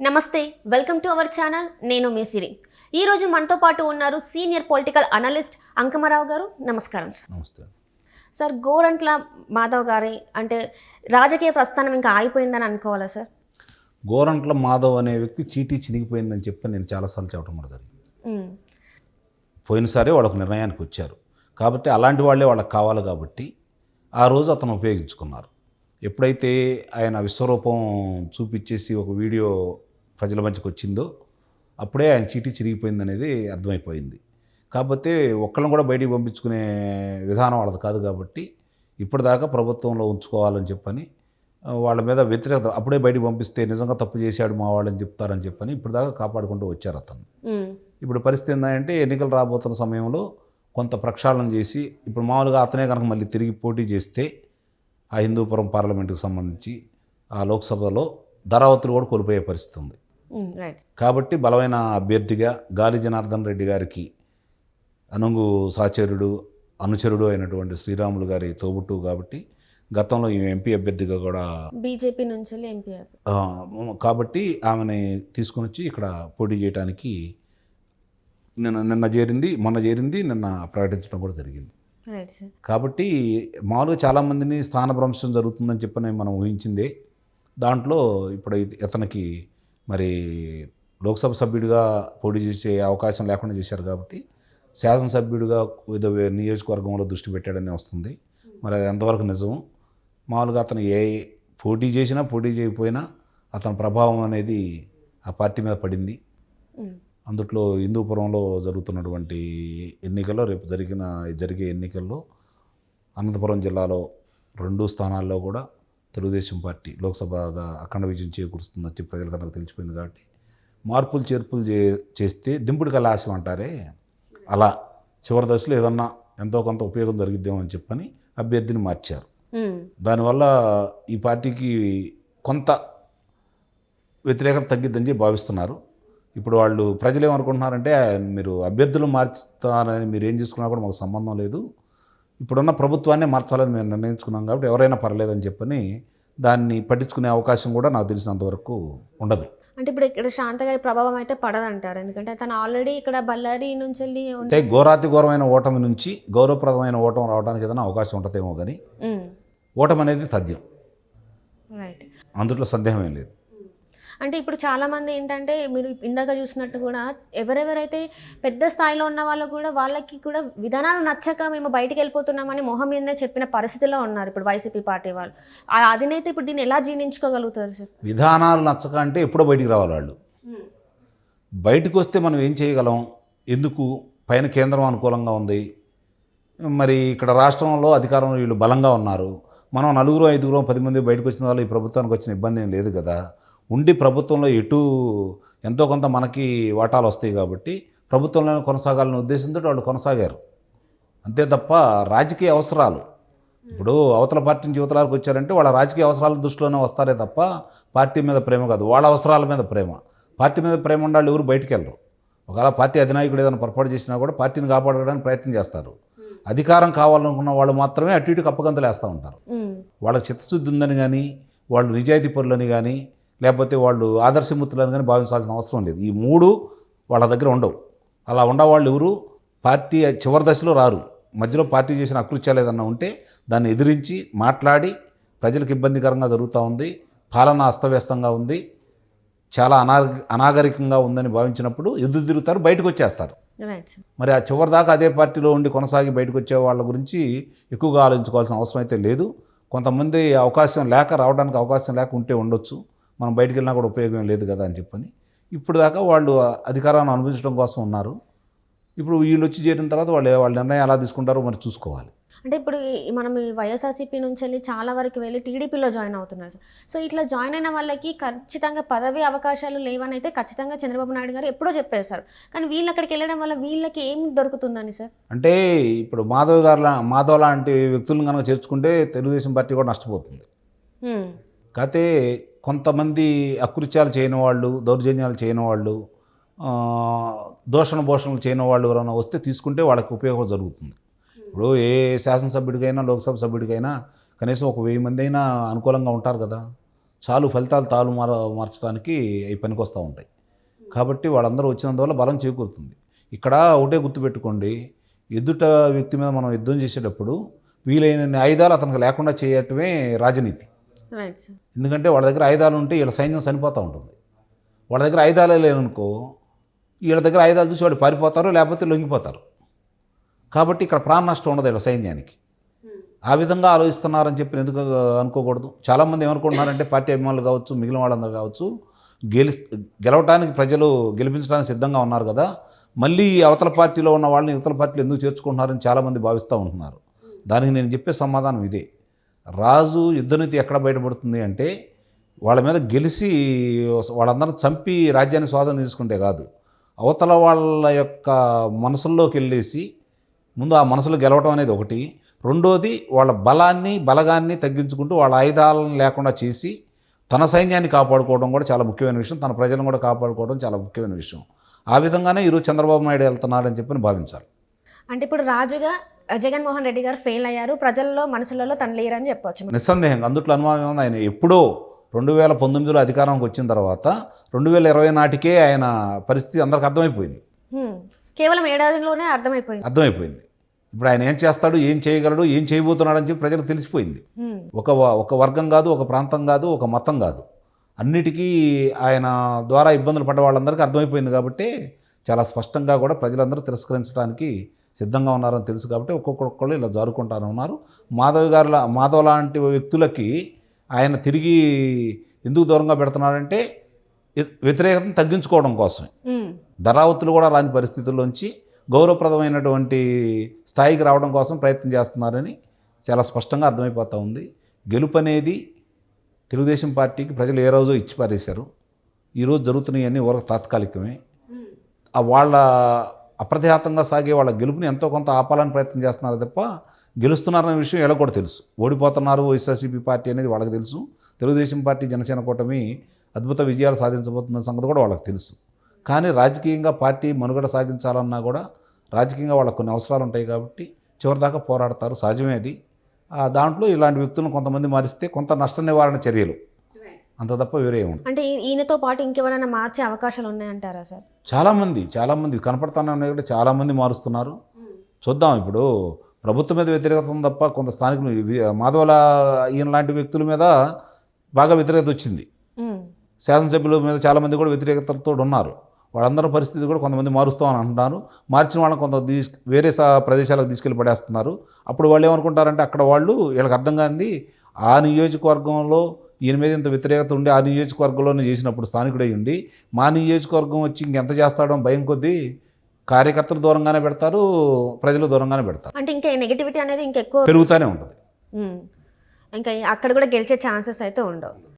నమస్తే, welcome to our channel. నేను మీ సిరి. ఈరోజు మనతో పాటు ఉన్నారు సీనియర్ పొలిటికల్ అనలిస్ట్ అంకమరావు గారు. నమస్కారం సార్. నమస్తే సార్, గోరంట్ల మాధవ్ గారి అంటే రాజకీయ ప్రస్థానం ఇంకా ఆగిపోయిందని అనుకోవాలా సార్? గోరంట్ల మాధవ్ అనే వ్యక్తి చీటీ చినిగిపోయిందని చెప్పి నేను చాలాసార్లు చెప్పడం కూడా జరిగింది. పోయినసారి వాళ్ళకు నిర్ణయానికి వచ్చారు కాబట్టి అలాంటి వాళ్ళే వాళ్ళకి కావాలి కాబట్టి ఆ రోజు అతను ఉపయోగించుకున్నారు. ఎప్పుడైతే ఆయన విశ్వరూపం చూపించేసి ఒక వీడియో ప్రజల మధ్యకి వచ్చిందో అప్పుడే ఆయన చీటీ చిరిగిపోయిందనేది అర్థమైపోయింది. కాకపోతే ఒక్కళ్ళని కూడా బయటికి పంపించుకునే విధానం వాళ్ళది కాదు కాబట్టి ఇప్పటిదాకా ప్రభుత్వంలో ఉంచుకోవాలని చెప్పని వాళ్ళ మీద వ్యతిరేకత, అప్పుడే బయటికి పంపిస్తే నిజంగా తప్పు చేశాడు మా వాళ్ళని చెప్తారని చెప్పని ఇప్పటిదాకా కాపాడుకుంటూ వచ్చారు అతను. ఇప్పుడు పరిస్థితి ఏంటంటే ఎన్నికలు రాబోతున్న సమయంలో కొంత ప్రక్షాళన చేసి ఇప్పుడు మామూలుగా అతనే కనుక మళ్ళీ తిరిగి పోటీ చేస్తే ఆ హిందూపురం పార్లమెంటుకు సంబంధించి ఆ లోక్సభలో ధరావతులు కూడా కోల్పోయే పరిస్థితి ఉంది. కాబట్టి బలమైన అభ్యర్థిగా గాలి జనార్దన్ రెడ్డి గారికి అనుంగు సహచరుడు అనుచరుడు అయినటువంటి శ్రీరాములు గారి తోబుట్టు కాబట్టి గతంలో ఈ ఎంపీ అభ్యర్థిగా కూడా బీజేపీ నుంచి ఎంపీ కాబట్టి ఆమెని తీసుకుని వచ్చి ఇక్కడ పోటీ చేయడానికి నిన్న చేరింది, మొన్న చేరింది, నిన్న ప్రకటించడం కూడా జరిగింది. కాబట్టి మామూలుగా చాలామందిని స్థానభ్రంశం జరుగుతుందని చెప్పని మనం ఊహించిందే. దాంట్లో ఇప్పుడు ఇతనికి మరి లోక్సభ సభ్యుడిగా పోటీ చేసే అవకాశం లేకుండా చేశారు కాబట్టి శాసనసభ్యుడిగా వివిధ నియోజకవర్గంలో దృష్టి పెట్టాడని వస్తుంది. మరి అది ఎంతవరకు నిజం? మామూలుగా అతను ఏ పోటీ చేసినా పోటీ చేయకపోయినా అతని ప్రభావం అనేది ఆ పార్టీ మీద పడింది. అందుట్లో హిందూపురంలో జరుగుతున్నటువంటి ఎన్నికల్లో రేపు జరిగే ఎన్నికల్లో అనంతపురం జిల్లాలో 2 స్థానాల్లో కూడా తెలుగుదేశం పార్టీ లోక్సభగా అఖండ విజయం చేకూరుస్తుందని చెప్పి ప్రజలకు తెలిసిపోయింది. కాబట్టి మార్పులు చేర్పులు చేస్తే దింపుడు కలాశం అంటారే, అలా చివరి దశలో ఏదన్నా ఎంతో కొంత ఉపయోగం జరిగిద్దామని అని చెప్పని అభ్యర్థిని మార్చారు. దానివల్ల ఈ పార్టీకి కొంత వ్యతిరేకత తగ్గిద్దని చెప్పి భావిస్తున్నారు. ఇప్పుడు వాళ్ళు ప్రజలు ఏమనుకుంటున్నారంటే, మీరు అభ్యర్థులు మార్చుతారని మీరు ఏం చేసుకున్నా కూడా మాకు సంబంధం లేదు, ఇప్పుడున్న ప్రభుత్వాన్నే మార్చాలని మేము నిర్ణయించుకున్నాం కాబట్టి ఎవరైనా పర్లేదని చెప్పని దాన్ని పట్టించుకునే అవకాశం కూడా నాకు తెలిసినంతవరకు ఉండదు. అంటే ఇప్పుడు ఇక్కడ శాంత గారి ప్రభావం అయితే పడదంటారు, ఎందుకంటే తను ఆల్రెడీ ఇక్కడ బళ్ళారి నుంచి అంటే ఘోరాతిఘోరమైన ఓటమి నుంచి గౌరవప్రదమైన ఓటమి రావడానికి ఏదైనా అవకాశం ఉంటుందేమో కానీ ఓటమి అనేది తథ్యం, అందులో సందేహం లేదు. అంటే ఇప్పుడు చాలామంది ఏంటంటే మీరు ఇందాక చూసినట్టు కూడా ఎవరెవరైతే పెద్ద స్థాయిలో ఉన్న వాళ్ళు కూడా వాళ్ళకి కూడా విధానాలు నచ్చక మేము బయటికి వెళ్ళిపోతున్నామని మొహం మీదనే చెప్పిన పరిస్థితిలో ఉన్నారు ఇప్పుడు వైసీపీ పార్టీ వాళ్ళు. ఆ అధినేత ఇప్పుడు దీన్ని ఎలా జీర్ణించుకోగలుగుతారు సార్? విధానాలు నచ్చక అంటే ఎప్పుడో బయటికి రావాలి వాళ్ళు. బయటకు వస్తే మనం ఏం చేయగలం? ఎందుకు? పైన కేంద్రం అనుకూలంగా ఉంది, మరి ఇక్కడ రాష్ట్రంలో అధికారంలో వీళ్ళు బలంగా ఉన్నారు. మనం 4, 5, 10 మంది బయటకు వచ్చిన వాళ్ళు ఈ ప్రభుత్వానికి వచ్చిన ఇబ్బంది ఏం లేదు కదా. ఉండి ప్రభుత్వంలో ఎంతో కొంత మనకి వాటాలు వస్తాయి కాబట్టి ప్రభుత్వంలోనే కొనసాగాలనే ఉద్దేశంతో వాళ్ళు కొనసాగారు. అంతే తప్ప రాజకీయ అవసరాలు, ఇప్పుడు అవతల పార్టీ నుంచి యువతలకు వచ్చారంటే వాళ్ళ రాజకీయ అవసరాల దృష్టిలోనే వస్తారే తప్ప పార్టీ మీద ప్రేమ కాదు, వాళ్ళ అవసరాల మీద ప్రేమ. పార్టీ మీద ప్రేమ ఉండాలి, ఎవరు బయటికి వెళ్ళరు. ఒకవేళ పార్టీ అధినాయకుడు ఏదైనా పొరపాటు చేసినా కూడా పార్టీని కాపాడడానికి ప్రయత్నం చేస్తారు. అధికారం కావాలనుకున్న వాళ్ళు మాత్రమే అటు ఇటుకు అప్పగంతలు వేస్తూ ఉంటారు. వాళ్ళకి చిత్తశుద్ధి ఉందని కానీ, వాళ్ళు నిజాయితీ పరులని కానీ, లేకపోతే వాళ్ళు ఆదర్శమూర్తులని కానీ భావించాల్సిన అవసరం లేదు. ఈ 3 వాళ్ళ దగ్గర ఉండవు. అలా ఉండవాళ్ళు ఎవరు పార్టీ చివరి దశలో రారు. మధ్యలో పార్టీ చేసిన అకృత్యాలు ఏదన్నా ఉంటే దాన్ని ఎదిరించి మాట్లాడి ప్రజలకు ఇబ్బందికరంగా జరుగుతూ ఉంది, పాలన అస్తవ్యస్తంగా ఉంది, చాలా అనాగరికంగా ఉందని భావించినప్పుడు ఎదురు తిరుగుతారు, బయటకు వచ్చేస్తారు. మరి ఆ చివరి దాకా అదే పార్టీలో ఉండి కొనసాగి బయటకు వచ్చే వాళ్ళ గురించి ఎక్కువగా ఆలోచించుకోవాల్సిన అవసరం అయితే లేదు. కొంతమంది రావడానికి అవకాశం లేక ఉంటే ఉండొచ్చు, మనం బయటికి వెళ్ళినా కూడా ఉపయోగం లేదు కదా అని చెప్పని ఇప్పుడు దాకా వాళ్ళు అధికారాన్ని అనుభవించడం కోసం ఉన్నారు. ఇప్పుడు వీళ్ళు వచ్చి చేరిన తర్వాత వాళ్ళ నిర్ణయం ఎలా తీసుకుంటారో మరి చూసుకోవాలి. అంటే ఇప్పుడు మనం వైఎస్ఆర్సీపీ నుంచి వెళ్ళి చాలా వరకు వెళ్ళి టీడీపీలో జాయిన్ అవుతున్నారు సార్. సో ఇట్లా జాయిన్ అయిన వాళ్ళకి ఖచ్చితంగా పదవి అవకాశాలు లేవని అయితే ఖచ్చితంగా చంద్రబాబు నాయుడు గారు ఎప్పుడో చెప్పారు సార్. కానీ వీళ్ళు అక్కడికి వెళ్ళడం వల్ల వీళ్ళకి ఏం దొరుకుతుందని సార్? అంటే ఇప్పుడు మాధవ్ లాంటి వ్యక్తులను కనుక చేర్చుకుంటే తెలుగుదేశం పార్టీ కూడా నష్టపోతుంది. కాకపోతే కొంతమంది అకృత్యాలు చేయని వాళ్ళు, దౌర్జన్యాలు చేయని వాళ్ళు, భోషణలు చేయని వాళ్ళు ఎవరైనా వస్తే తీసుకుంటే వాళ్ళకి ఉపయోగం జరుగుతుంది. ఇప్పుడు ఏ శాసనసభ్యుడికైనా లోక్సభ సభ్యుడికైనా కనీసం ఒక 1000 మంది అయినా అనుకూలంగా ఉంటారు కదా. చాలు ఫలితాలు తాలు మార్చడానికి అవి పనికొస్తూ ఉంటాయి. కాబట్టి వాళ్ళందరూ వచ్చినందువల్ల బలం చేకూరుతుంది. ఇక్కడ ఒకటే గుర్తుపెట్టుకోండి, ఎదుట వ్యక్తి మీద మనం యుద్ధం చేసేటప్పుడు వీలైన ఆయుధాలు అతనికి లేకుండా చేయటమే రాజనీతి. Right sir. ఎందుకంటే వాళ్ళ దగ్గర ఆయుధాలు ఉంటే వీళ్ళ సైన్యం చనిపోతూ ఉంటుంది. వాళ్ళ దగ్గర ఆయుధాలే లేవనుకో, వీళ్ళ దగ్గర ఆయుధాలు చూసి వాడు పారిపోతారు, లేకపోతే లొంగిపోతారు. కాబట్టి ఇక్కడ ప్రాణ నష్టం ఉండదు వీళ్ళ సైన్యానికి. ఆ విధంగా ఆలోచిస్తున్నారని చెప్పి ఎందుకు అనుకోకూడదు. చాలామంది ఏమనుకుంటున్నారంటే పార్టీ అభిమానులు కావచ్చు, మిగిలిన వాళ్ళందరూ కావచ్చు, గెలవటానికి ప్రజలు గెలిపించడానికి సిద్ధంగా ఉన్నారు కదా, మళ్ళీ అవతల పార్టీలో ఉన్న వాళ్ళని ఇవతల పార్టీలు ఎందుకు చేర్చుకుంటున్నారని చాలామంది భావిస్తూ ఉంటున్నారు. దానికి నేను చెప్పే సమాధానం ఇదే. రాజు యుద్ధనీతి ఎక్కడ బయటపడుతుంది అంటే వాళ్ళ మీద గెలిచి వాళ్ళందరిని చంపి రాజ్యాన్ని స్వాధీనం తీసుకుంటే కాదు, అవతల వాళ్ళ యొక్క మనసుల్లోకి వెళ్ళేసి ముందు ఆ మనసులో గెలవటం అనేది ఒకటి. రెండోది వాళ్ళ బలగాన్ని తగ్గించుకుంటూ వాళ్ళ ఆయుధాలను లేకుండా చేసి తన సైన్యాన్ని కాపాడుకోవడం కూడా చాలా ముఖ్యమైన విషయం, తన ప్రజలను కూడా కాపాడుకోవడం చాలా ముఖ్యమైన విషయం. ఆ విధంగానే ఈరోజు చంద్రబాబు నాయుడు వెళ్తున్నాడని చెప్పి భావించాలి. అంటే ఇప్పుడు రాజుగా జగన్మోహన్ రెడ్డి గారు ఫెయిల్ అయ్యారు, ప్రజల్లో మనసులలో తను లేరని చెప్పొచ్చు. నిస్సందేహంగా అందుట్లో అనుమానం ఉంది. ఆయన ఎప్పుడో 2019లో అధికారంకి వచ్చిన తర్వాత 2020 నాటికే ఆయన పరిస్థితి అందరికి అర్థమైపోయింది. కేవలం ఏడాదిలోనే అర్థమైపోయింది. ఇప్పుడు ఆయన ఏం చేస్తాడు, ఏం చేయగలడు, ఏం చేయబోతున్నాడు అని చెప్పి ప్రజలకు తెలిసిపోయింది. ఒక వర్గం కాదు, ఒక ప్రాంతం కాదు, ఒక మతం కాదు, అన్నిటికీ ఆయన ద్వారా ఇబ్బందులు పడ్డ వాళ్ళందరికీ అర్థమైపోయింది. కాబట్టి చాలా స్పష్టంగా కూడా ప్రజలందరూ తిరస్కరించడానికి సిద్ధంగా ఉన్నారని తెలుసు. కాబట్టి ఒక్కొక్కళ్ళు ఇలా జారుకుంటానే ఉన్నారు. మాధవ్ లాంటి వ్యక్తులకి ఆయన తిరిగి ఎందుకు దూరంగా పెడుతున్నాడంటే వ్యతిరేకతను తగ్గించుకోవడం కోసమే. ధరావతులు కూడా రాని పరిస్థితుల్లోంచి గౌరవప్రదమైనటువంటి స్థాయికి రావడం కోసం ప్రయత్నం చేస్తున్నారని చాలా స్పష్టంగా అర్థమైపోతూ ఉంది. గెలుపు అనేది తెలుగుదేశం పార్టీకి ప్రజలు ఏ రోజో ఇచ్చి పారేశారు. ఈరోజు జరుగుతున్నాయన్నీ ఊరకు తాత్కాలికమే. వాళ్ళ అప్రతిహతంగా సాగే వాళ్ళ గెలుపుని ఎంతో కొంత ఆపాలని ప్రయత్నం చేస్తున్నారు తప్ప గెలుస్తున్నారనే విషయం ఎలా కూడా తెలుసు. ఓడిపోతున్నారు వైఎస్ఆర్సీపీ పార్టీ అనేది వాళ్ళకి తెలుసు. తెలుగుదేశం పార్టీ జనసేన కూటమి అద్భుత విజయాలు సాధించబోతున్న సంగతి కూడా వాళ్ళకి తెలుసు. కానీ రాజకీయంగా పార్టీ మనుగడ సాగించాలన్నా కూడా రాజకీయంగా వాళ్ళకు కొన్ని అవసరాలు ఉంటాయి. కాబట్టి చివరిదాకా పోరాడతారు, సహజమే అది. దాంట్లో ఇలాంటి వ్యక్తులను కొంతమంది మారిస్తే కొంత నష్ట నివారణ చర్యలు, అంత తప్ప వేరే ఏముంది. అంటే ఈయనతో పాటు ఇంకెవరైనా మార్చే అవకాశాలు ఉన్నాయంటారా సార్? చాలామంది కనపడతానే ఉన్నాయి కూడా చాలామంది మారుస్తున్నారు. చూద్దాం. ఇప్పుడు ప్రభుత్వం మీద వ్యతిరేకత ఉంది తప్ప కొంత స్థానికులు మాధవల ఈయన లాంటి వ్యక్తుల మీద బాగా వ్యతిరేకత వచ్చింది. శాసనసభ్యుల మీద చాలామంది కూడా వ్యతిరేకతతో ఉన్నారు. వాళ్ళందరూ పరిస్థితి కూడా కొంతమంది మారుస్తామని అంటున్నారు. మార్చిన వాళ్ళని కొంత వేరే ప్రదేశాలకు తీసుకెళ్ళి పడేస్తున్నారు. అప్పుడు వాళ్ళు ఏమనుకుంటారంటే అక్కడ వాళ్ళు వీళ్ళకి అర్థం కాంది, ఆ నియోజకవర్గంలో ఈయన మీద ఇంత వ్యతిరేకత ఉండి ఆ నియోజకవర్గంలోనే చేసినప్పుడు స్థానికుడై ఉండి మా నియోజకవర్గం వచ్చి ఇంకెంత చేస్తాడో భయం కొద్దీ కార్యకర్తలు దూరంగానే పెడతారు, ప్రజలు దూరంగానే పెడతారు. అంటే ఇంకా నెగిటివిటీ అనేది ఇంకెక్కువ పెరుగుతూనే ఉంటుంది. ఇంకా అక్కడ కూడా గెలిచే ఛాన్సెస్ అయితే ఉండవు.